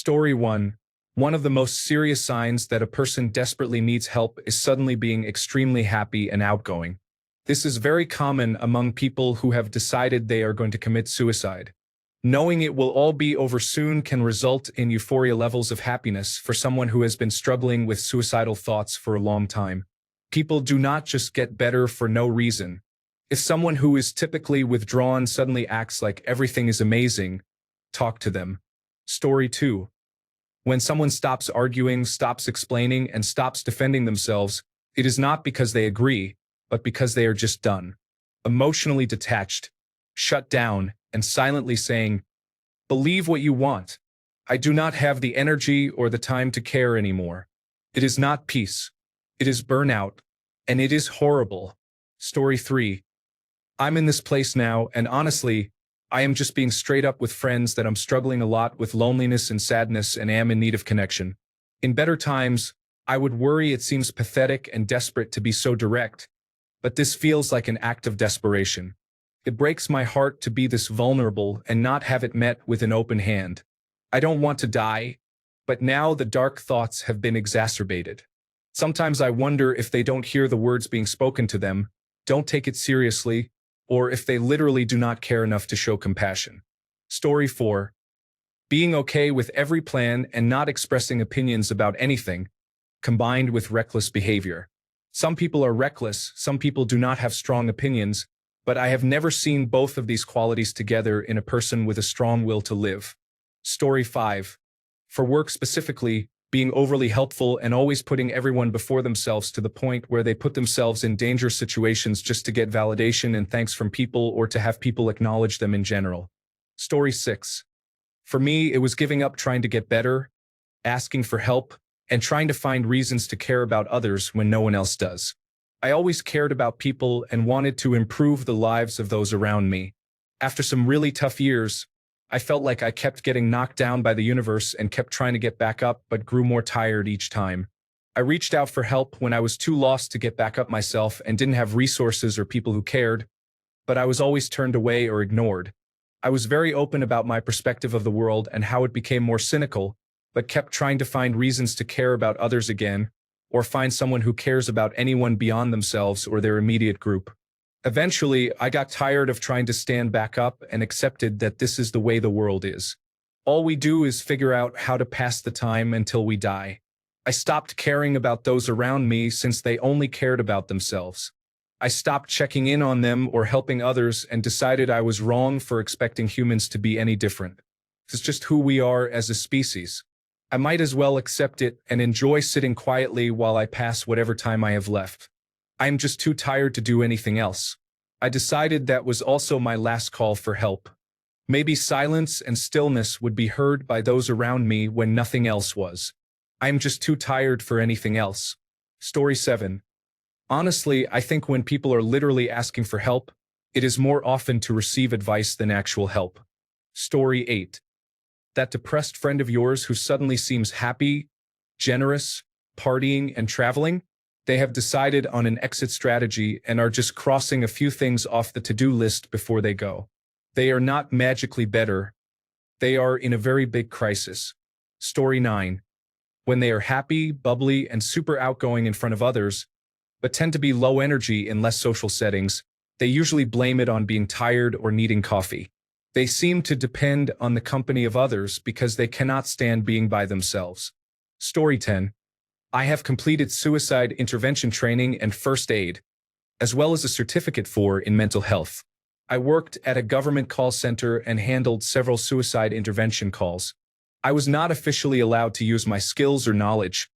Story 1. One of the most serious signs that a person desperately needs help is suddenly being extremely happy and outgoing. This is very common among people who have decided they are going to commit suicide. Knowing it will all be over soon can result in euphoria levels of happiness for someone who has been struggling with suicidal thoughts for a long time. People do not just get better for no reason. If someone who is typically withdrawn suddenly acts like everything is amazing, talk to them. Story 2. When someone stops arguing, stops explaining, and stops defending themselves, it is not because they agree, but because they are just done. Emotionally detached, shut down, and silently saying, "Believe what you want. I do not have the energy or the time to care anymore." It is not peace. It is burnout, and it is horrible. Story 3. I'm in this place now, and honestly, I am just being straight up with friends that I'm struggling a lot with loneliness and sadness and am in need of connection. In better times, I would worry it seems pathetic and desperate to be so direct, but this feels like an act of desperation. It breaks my heart to be this vulnerable and not have it met with an open hand. I don't want to die, but now the dark thoughts have been exacerbated. Sometimes I wonder if they don't hear the words being spoken to them, don't take it seriously, or if they literally do not care enough to show compassion. Story 4. Being okay with every plan and not expressing opinions about anything, combined with reckless behavior. Some people are reckless, some people do not have strong opinions, but I have never seen both of these qualities together in a person with a strong will to live. Story 5. For work specifically, being overly helpful and always putting everyone before themselves to the point where they put themselves in dangerous situations just to get validation and thanks from people or to have people acknowledge them in general. Story 6. For me, it was giving up trying to get better, asking for help, and trying to find reasons to care about others when no one else does. I always cared about people and wanted to improve the lives of those around me. After some really tough years, I felt like I kept getting knocked down by the universe and kept trying to get back up but grew more tired each time. I reached out for help when I was too lost to get back up myself and didn't have resources or people who cared, but I was always turned away or ignored. I was very open about my perspective of the world and how it became more cynical, but kept trying to find reasons to care about others again, or find someone who cares about anyone beyond themselves or their immediate group. Eventually, I got tired of trying to stand back up and accepted that this is the way the world is. All we do is figure out how to pass the time until we die. I stopped caring about those around me since they only cared about themselves. I stopped checking in on them or helping others and decided I was wrong for expecting humans to be any different. It's just who we are as a species. I might as well accept it and enjoy sitting quietly while I pass whatever time I have left. I am just too tired to do anything else. I decided that was also my last call for help. Maybe silence and stillness would be heard by those around me when nothing else was. I am just too tired for anything else. Story 7. Honestly, I think when people are literally asking for help, it is more often to receive advice than actual help. Story 8. That depressed friend of yours who suddenly seems happy, generous, partying, and traveling? They have decided on an exit strategy and are just crossing a few things off the to-do list before they go. They are not magically better. They are in a very big crisis. Story 9. When they are happy, bubbly, and super outgoing in front of others, but tend to be low energy in less social settings, they usually blame it on being tired or needing coffee. They seem to depend on the company of others because they cannot stand being by themselves. Story 10. I have completed suicide intervention training and first aid, as well as a certificate in mental health. I worked at a government call center and handled several suicide intervention calls. I was not officially allowed to use my skills or knowledge.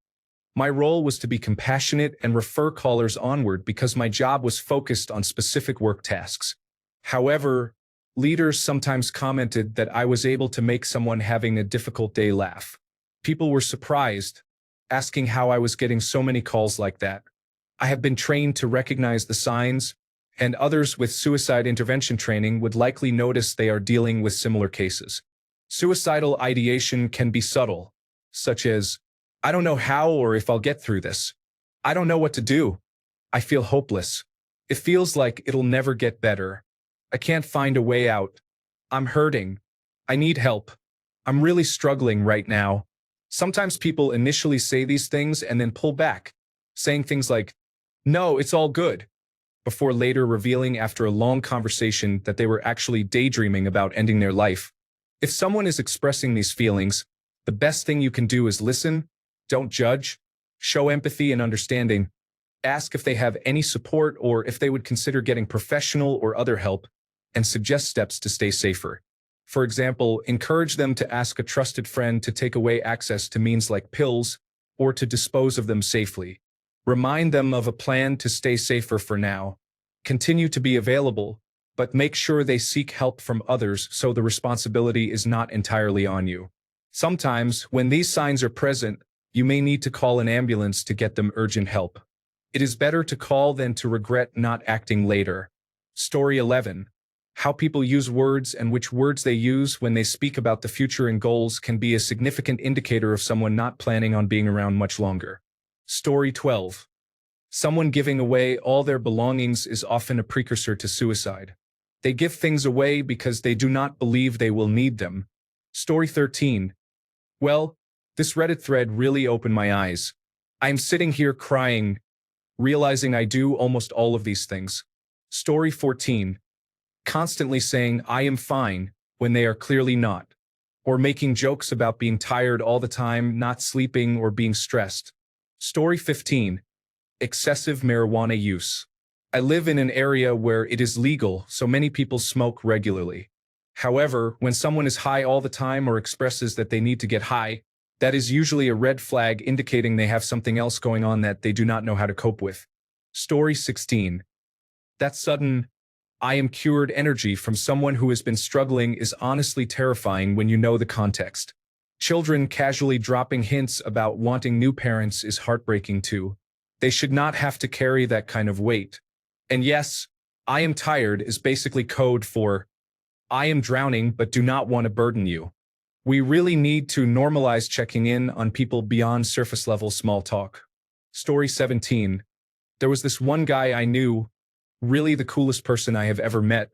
My role was to be compassionate and refer callers onward because my job was focused on specific work tasks. However, leaders sometimes commented that I was able to make someone having a difficult day laugh. People were surprised, asking how I was getting so many calls like that. I have been trained to recognize the signs, and others with suicide intervention training would likely notice they are dealing with similar cases. Suicidal ideation can be subtle, such as, "I don't know how or if I'll get through this. I don't know what to do. I feel hopeless. It feels like it'll never get better. I can't find a way out. I'm hurting. I need help." I'm really struggling right now. Sometimes people initially say these things and then pull back, saying things like, no, it's all good, before later revealing after a long conversation that they were actually daydreaming about ending their life. If someone is expressing these feelings, the best thing you can do is listen, don't judge, show empathy and understanding, ask if they have any support or if they would consider getting professional or other help, and suggest steps to stay safer. For example, encourage them to ask a trusted friend to take away access to means like pills or to dispose of them safely. Remind them of a plan to stay safer for now. Continue to be available, but make sure they seek help from others so the responsibility is not entirely on you. Sometimes, when these signs are present, you may need to call an ambulance to get them urgent help. It is better to call than to regret not acting later. Story 11. How people use words and which words they use when they speak about the future and goals can be a significant indicator of someone not planning on being around much longer. Story 12. Someone giving away all their belongings is often a precursor to suicide. They give things away because they do not believe they will need them. Story 13. Well, this Reddit thread really opened my eyes. I'm sitting here crying, realizing I do almost all of these things. Story 14. Constantly saying, I am fine, when they are clearly not. Or making jokes about being tired all the time, not sleeping, or being stressed. Story 15. Excessive marijuana use. I live in an area where it is legal, so many people smoke regularly. However, when someone is high all the time or expresses that they need to get high, that is usually a red flag indicating they have something else going on that they do not know how to cope with. Story 16. That sudden, I am cured energy from someone who has been struggling is honestly terrifying when you know the context. Children casually dropping hints about wanting new parents is heartbreaking too. They should not have to carry that kind of weight. And yes, I am tired is basically code for, I am drowning but do not want to burden you. We really need to normalize checking in on people beyond surface level small talk. Story 17. There was this one guy I knew, really the coolest person I have ever met.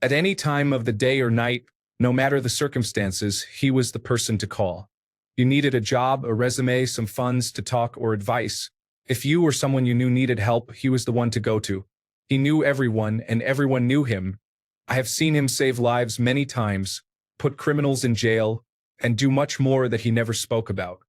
At any time of the day or night, no matter the circumstances, he was the person to call. You needed a job, a resume, some funds to talk, or advice. If you or someone you knew needed help, he was the one to go to. He knew everyone, and everyone knew him. I have seen him save lives many times, put criminals in jail, and do much more that he never spoke about.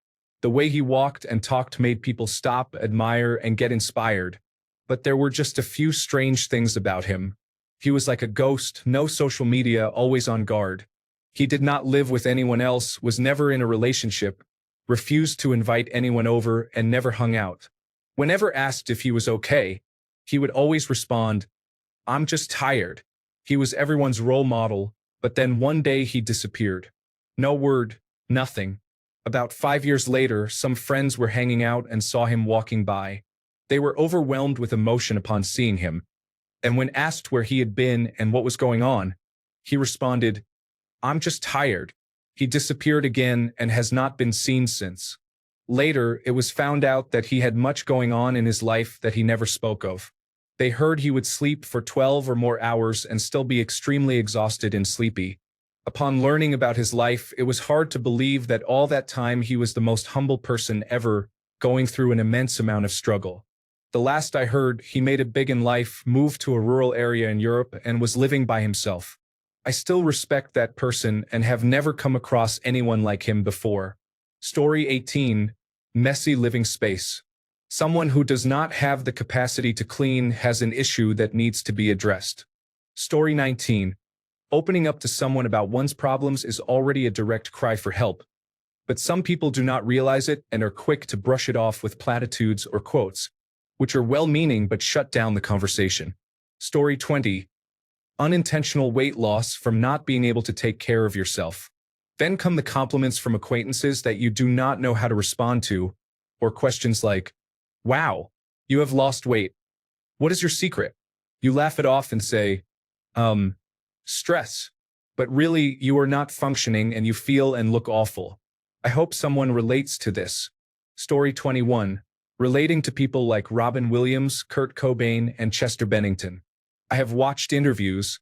The way he walked and talked made people stop, admire, and get inspired. But there were just a few strange things about him. He was like a ghost, no social media, always on guard. He did not live with anyone else, was never in a relationship, refused to invite anyone over, and never hung out. Whenever asked if he was okay, he would always respond, I'm just tired. He was everyone's role model, but then one day he disappeared. No word, nothing. About 5 years later, some friends were hanging out and saw him walking by. They were overwhelmed with emotion upon seeing him, and when asked where he had been and what was going on, he responded, I'm just tired. He disappeared again and has not been seen since. Later, it was found out that he had much going on in his life that he never spoke of. They heard he would sleep for 12 or more hours and still be extremely exhausted and sleepy. Upon learning about his life, it was hard to believe that all that time he was the most humble person ever, going through an immense amount of struggle. The last I heard, he made it big in life, moved to a rural area in Europe, and was living by himself. I still respect that person and have never come across anyone like him before. Story 18. Messy living space. Someone who does not have the capacity to clean has an issue that needs to be addressed. Story 19. Opening up to someone about one's problems is already a direct cry for help, but some people do not realize it and are quick to brush it off with platitudes or quotes, which are well-meaning but shut down the conversation. Story 20. Unintentional weight loss from not being able to take care of yourself. Then come the compliments from acquaintances that you do not know how to respond to, or questions like, wow, you have lost weight. What is your secret? You laugh it off and say, stress. But really, you are not functioning and you feel and look awful. I hope someone relates to this. Story 21. Relating to people like Robin Williams, Kurt Cobain, and Chester Bennington. I have watched interviews,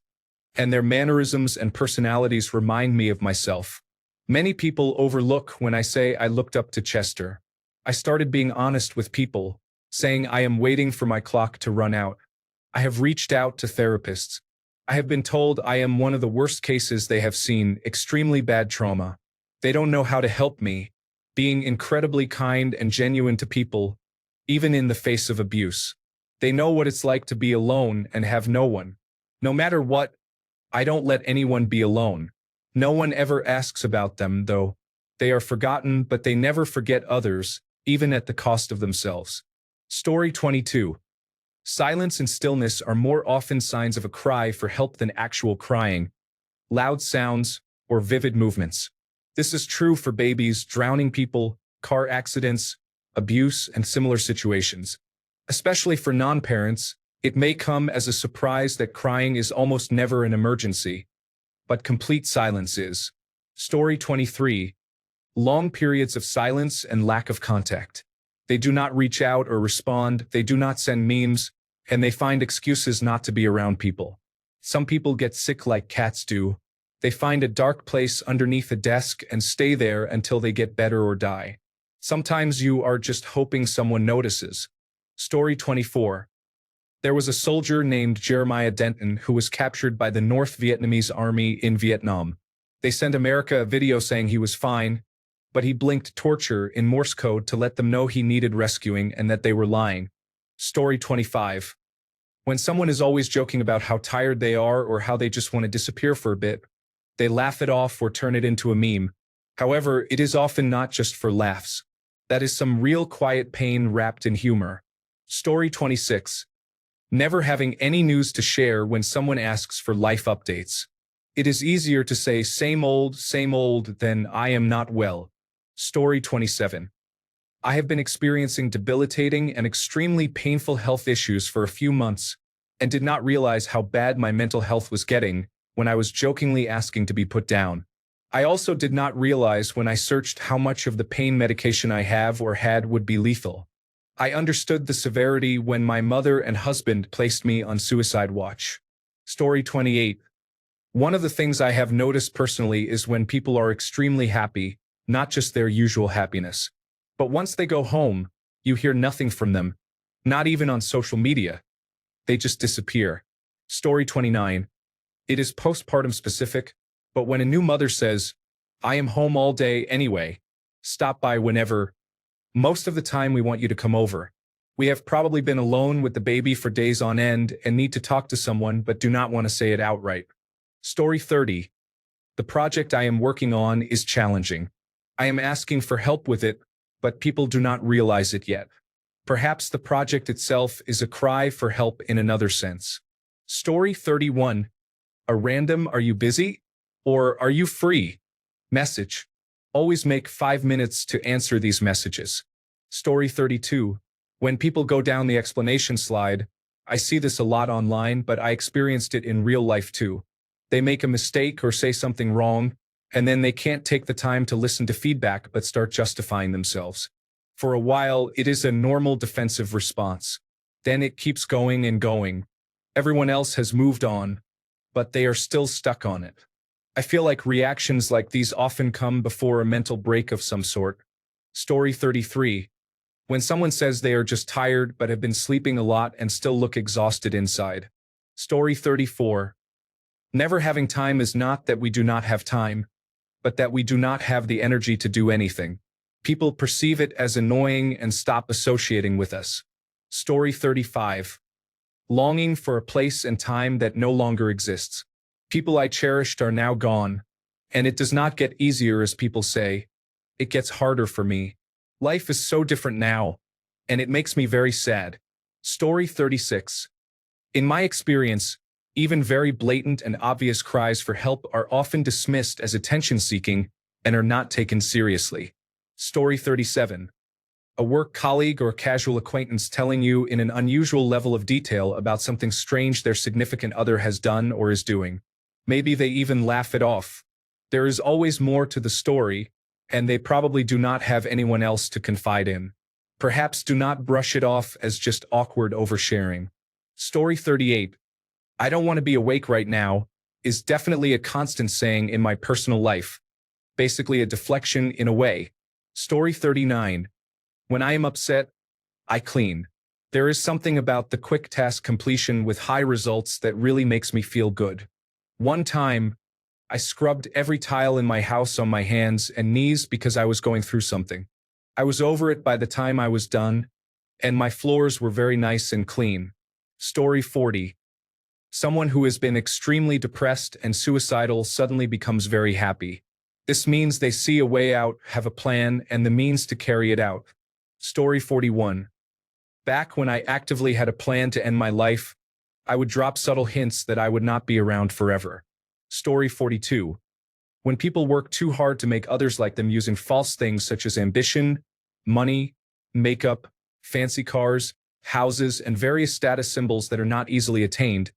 and their mannerisms and personalities remind me of myself. Many people overlook when I say I looked up to Chester. I started being honest with people, saying I am waiting for my clock to run out. I have reached out to therapists. I have been told I am one of the worst cases they have seen, extremely bad trauma. They don't know how to help me, being incredibly kind and genuine to people, even in the face of abuse. They know what it's like to be alone and have no one. No matter what, I don't let anyone be alone. No one ever asks about them, though. They are forgotten, but they never forget others, even at the cost of themselves. Story 22. Silence and stillness are more often signs of a cry for help than actual crying, loud sounds, or vivid movements. This is true for babies, drowning people, car accidents, abuse, and similar situations. Especially for non-parents, it may come as a surprise that crying is almost never an emergency, but complete silence is. Story 23. Long periods of silence and lack of contact. They do not reach out or respond, they do not send memes, and they find excuses not to be around people. Some people get sick like cats do. They find a dark place underneath a desk and stay there until they get better or die. Sometimes you are just hoping someone notices. Story 24. There was a soldier named Jeremiah Denton who was captured by the North Vietnamese army in Vietnam. They sent America a video saying he was fine, but he blinked torture in Morse code to let them know he needed rescuing and that they were lying. Story 25. When someone is always joking about how tired they are or how they just want to disappear for a bit, they laugh it off or turn it into a meme. However, it is often not just for laughs. That is some real quiet pain wrapped in humor. Story 26. Never having any news to share when someone asks for life updates. It is easier to say same old than I am not well. Story 27. I have been experiencing debilitating and extremely painful health issues for a few months and did not realize how bad my mental health was getting when I was jokingly asking to be put down. I also did not realize when I searched how much of the pain medication I have or had would be lethal. I understood the severity when my mother and husband placed me on suicide watch. Story 28. One of the things I have noticed personally is when people are extremely happy, not just their usual happiness. But once they go home, you hear nothing from them, not even on social media. They just disappear. Story 29. It is postpartum specific, but when a new mother says, I am home all day anyway, stop by whenever, most of the time we want you to come over. We have probably been alone with the baby for days on end and need to talk to someone but do not want to say it outright. Story 30. The project I am working on is challenging. I am asking for help with it, but people do not realize it yet. Perhaps the project itself is a cry for help in another sense. Story 31. A random "Are you busy?" or "Are you free?" message. Always make 5 minutes to answer these messages. Story 32. When people go down the explanation slide, I see this a lot online, but I experienced it in real life too. They make a mistake or say something wrong, and then they can't take the time to listen to feedback but start justifying themselves. For a while, it is a normal defensive response. Then it keeps going and going. Everyone else has moved on, but they are still stuck on it. I feel like reactions like these often come before a mental break of some sort. Story 33. When someone says they are just tired but have been sleeping a lot and still look exhausted inside. Story 34. Never having time is not that we do not have time, but that we do not have the energy to do anything. People perceive it as annoying and stop associating with us. Story 35. Longing for a place and time that no longer exists. People I cherished are now gone, and it does not get easier as people say. It gets harder for me. Life is so different now, and it makes me very sad. Story 36. In my experience, even very blatant and obvious cries for help are often dismissed as attention-seeking and are not taken seriously. Story 37. A work colleague or casual acquaintance telling you in an unusual level of detail about something strange their significant other has done or is doing. Maybe they even laugh it off. There is always more to the story, and they probably do not have anyone else to confide in. Perhaps do not brush it off as just awkward oversharing. Story 38. I don't want to be awake right now is definitely a constant saying in my personal life. basically a deflection in a way. Story 39. When I am upset, I clean. There is something about the quick task completion with high results that really makes me feel good. One time, I scrubbed every tile in my house on my hands and knees because I was going through something. I was over it by the time I was done, and my floors were very nice and clean. Story 40. Someone who has been extremely depressed and suicidal suddenly becomes very happy. This means they see a way out, have a plan, and the means to carry it out. Story 41. Back when I actively had a plan to end my life, I would drop subtle hints that I would not be around forever. Story 42. When people work too hard to make others like them using false things such as ambition, money, makeup, fancy cars, houses, and various status symbols that are not easily attained,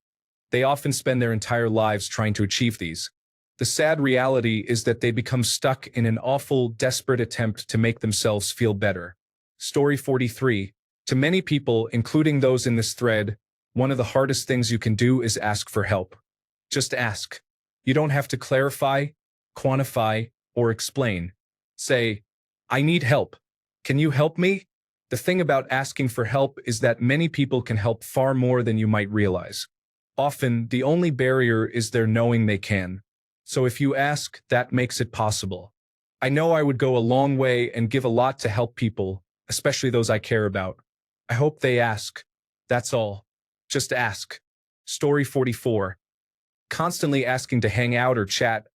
they often spend their entire lives trying to achieve these. The sad reality is that they become stuck in an awful, desperate attempt to make themselves feel better. Story 43. To many people, including those in this thread, one of the hardest things you can do is ask for help. Just ask. You don't have to clarify, quantify, or explain. Say, I need help. Can you help me? The thing about asking for help is that many people can help far more than you might realize. Often, the only barrier is their knowing they can. So if you ask, that makes it possible. I know I would go a long way and give a lot to help people, especially those I care about. I hope they ask. That's all. Just ask. Story 44. Constantly asking to hang out or chat,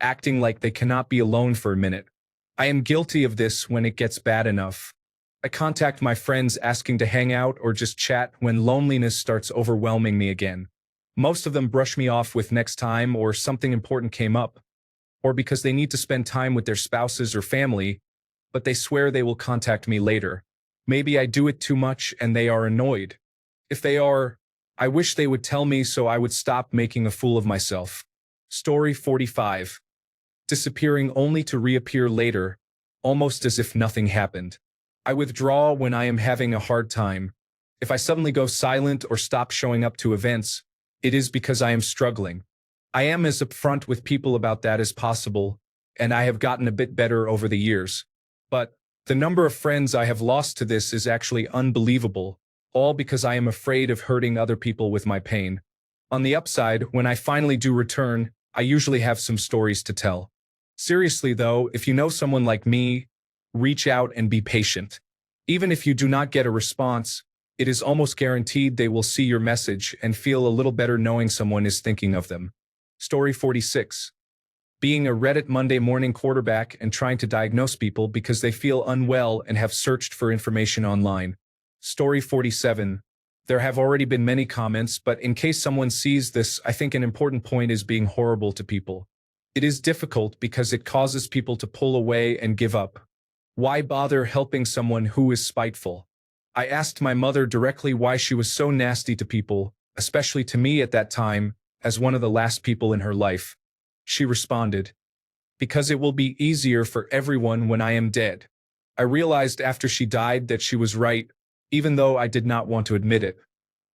acting like they cannot be alone for a minute. I am guilty of this when it gets bad enough. I contact my friends asking to hang out or just chat when loneliness starts overwhelming me again. Most of them brush me off with next time or something important came up, or because they need to spend time with their spouses or family, but they swear they will contact me later. Maybe I do it too much and they are annoyed. If they are, I wish they would tell me so I would stop making a fool of myself. Story 45. Disappearing only to reappear later, almost as if nothing happened. I withdraw when I am having a hard time. If I suddenly go silent or stop showing up to events, it is because I am struggling. I am as upfront with people about that as possible, and I have gotten a bit better over the years. But the number of friends I have lost to this is actually unbelievable, all because I am afraid of hurting other people with my pain. On the upside, when I finally do return, I usually have some stories to tell. Seriously though, if you know someone like me, reach out and be patient. Even if you do not get a response, it is almost guaranteed they will see your message and feel a little better knowing someone is thinking of them. Story 46. Being a Reddit Monday morning quarterback and trying to diagnose people because they feel unwell and have searched for information online. Story 47. There have already been many comments, but in case someone sees this, I think an important point is being horrible to people. It is difficult because it causes people to pull away and give up. Why bother helping someone who is spiteful? I asked my mother directly why she was so nasty to people, especially to me at that time, as one of the last people in her life. She responded, because it will be easier for everyone when I am dead. I realized after she died that she was right, even though I did not want to admit it.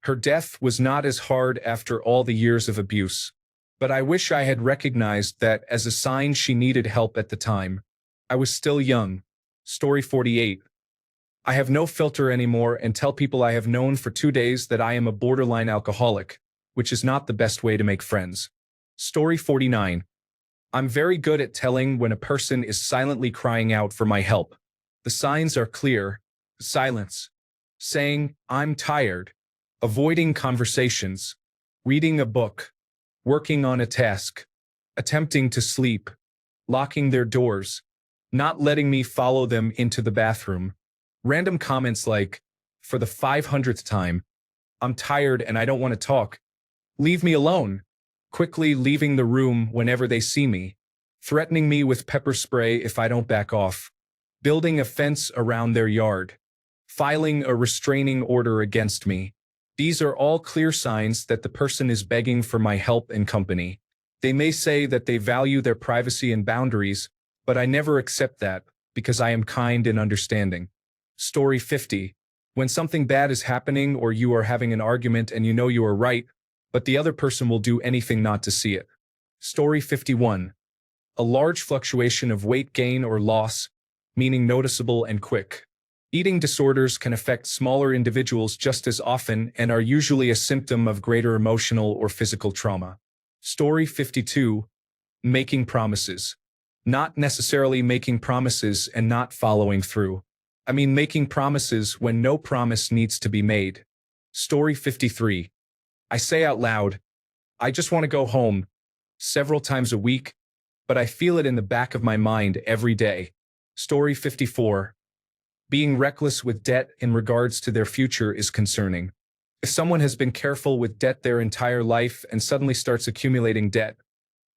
Her death was not as hard after all the years of abuse. But I wish I had recognized that as a sign she needed help at the time. I was still young. Story 48. I have no filter anymore and tell people I have known for 2 days that I am a borderline alcoholic, which is not the best way to make friends. Story 49. I'm very good at telling when a person is silently crying out for my help. The signs are clear. Silence. Saying, I'm tired. Avoiding conversations. Reading a book. Working on a task. Attempting to sleep. Locking their doors. Not letting me follow them into the bathroom. Random comments like, for the 500th time, I'm tired and I don't want to talk. Leave me alone. Quickly leaving the room whenever they see me. Threatening me with pepper spray if I don't back off. Building a fence around their yard. Filing a restraining order against me. These are all clear signs that the person is begging for my help and company. They may say that they value their privacy and boundaries, but I never accept that because I am kind and understanding. Story 50. When something bad is happening or you are having an argument and you know you are right, but the other person will do anything not to see it. Story 51. A large fluctuation of weight gain or loss, meaning noticeable and quick. Eating disorders can affect smaller individuals just as often and are usually a symptom of greater emotional or physical trauma. Story 52. Making promises. Not necessarily making promises and not following through. I mean making promises when no promise needs to be made. Story 53. I say out loud, I just want to go home, several times a week, but I feel it in the back of my mind every day. Story 54. Being reckless with debt in regards to their future is concerning. If someone has been careful with debt their entire life and suddenly starts accumulating debt,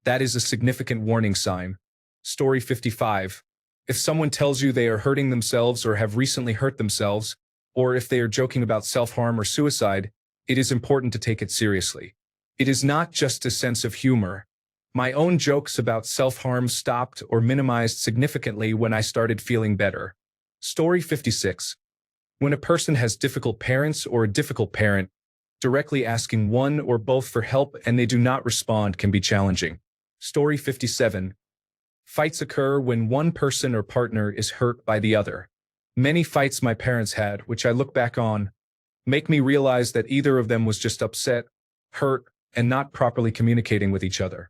that is a significant warning sign. Story 55. If someone tells you they are hurting themselves or have recently hurt themselves, or if they are joking about self-harm or suicide, it is important to take it seriously. It is not just a sense of humor. My own jokes about self-harm stopped or minimized significantly when I started feeling better. Story 56. When a person has difficult parents or a difficult parent, directly asking one or both for help and they do not respond can be challenging. Story 57. Fights occur when one person or partner is hurt by the other. Many fights my parents had, which I look back on, make me realize that either of them was just upset, hurt, and not properly communicating with each other.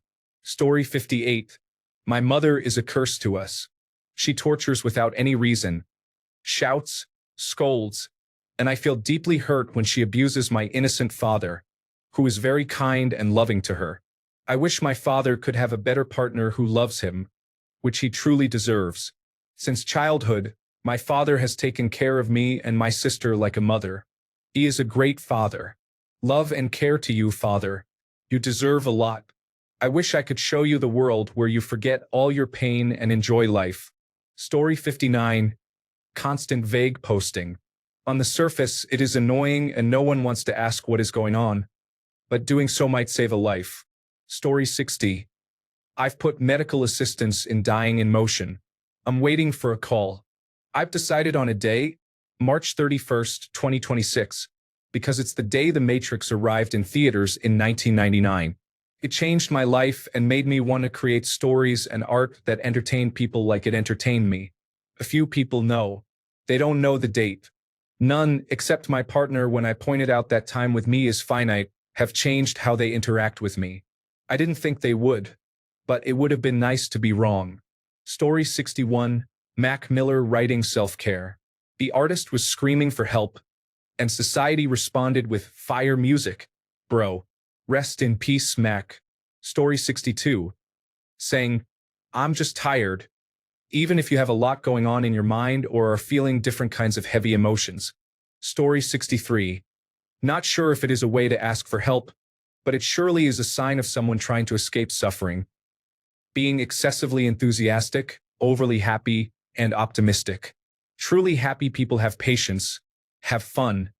Story 58. My mother is a curse to us. She tortures without any reason, shouts, scolds, and I feel deeply hurt when she abuses my innocent father, who is very kind and loving to her. I wish my father could have a better partner who loves him, which he truly deserves. Since childhood, my father has taken care of me and my sister like a mother. He is a great father. Love and care to you, Father. You deserve a lot. I wish I could show you the world where you forget all your pain and enjoy life. Story 59. Constant vague posting. On the surface, it is annoying and no one wants to ask what is going on, but doing so might save a life. Story 60. I've put medical assistance in dying in motion. I'm waiting for a call. I've decided on a day, March 31st, 2026, because it's the day The Matrix arrived in theaters in 1999. It changed my life and made me want to create stories and art that entertain people like it entertained me. A few people know. They don't know the date. None, except my partner when I pointed out that time with me is finite, have changed how they interact with me. I didn't think they would, but it would have been nice to be wrong. Story 61. Mac Miller writing self-care. The artist was screaming for help, and society responded with fire music. Bro. Rest in peace, Mac. Story 62. Saying, I'm just tired. Even if you have a lot going on in your mind or are feeling different kinds of heavy emotions. Story 63. Not sure if it is a way to ask for help, but it surely is a sign of someone trying to escape suffering. Being excessively enthusiastic, overly happy, and optimistic. Truly happy people have patience, have fun,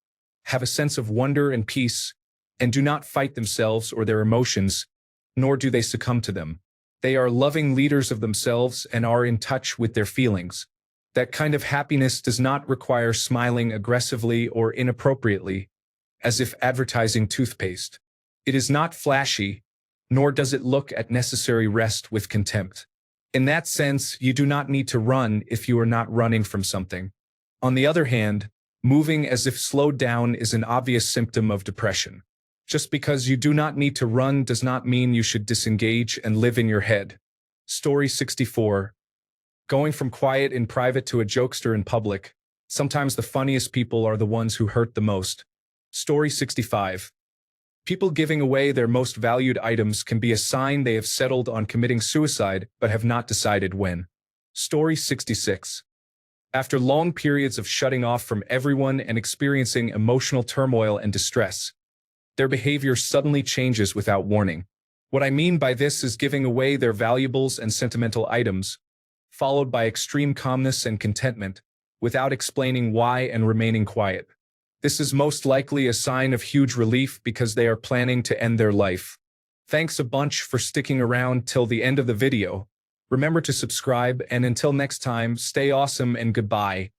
have a sense of wonder and peace, and do not fight themselves or their emotions, nor do they succumb to them. They are loving leaders of themselves and are in touch with their feelings. That kind of happiness does not require smiling aggressively or inappropriately, as if advertising toothpaste. It is not flashy, nor does it look at necessary rest with contempt. In that sense, you do not need to run if you are not running from something. On the other hand, moving as if slowed down is an obvious symptom of depression. Just because you do not need to run does not mean you should disengage and live in your head. Story 64. Going from quiet in private to a jokester in public. Sometimes the funniest people are the ones who hurt the most. Story 65. People giving away their most valued items can be a sign they have settled on committing suicide but have not decided when. Story 66. After long periods of shutting off from everyone and experiencing emotional turmoil and distress, their behavior suddenly changes without warning. What I mean by this is giving away their valuables and sentimental items, followed by extreme calmness and contentment, without explaining why and remaining quiet. This is most likely a sign of huge relief because they are planning to end their life. Thanks a bunch for sticking around till the end of the video. Remember to subscribe, and until next time, stay awesome and goodbye.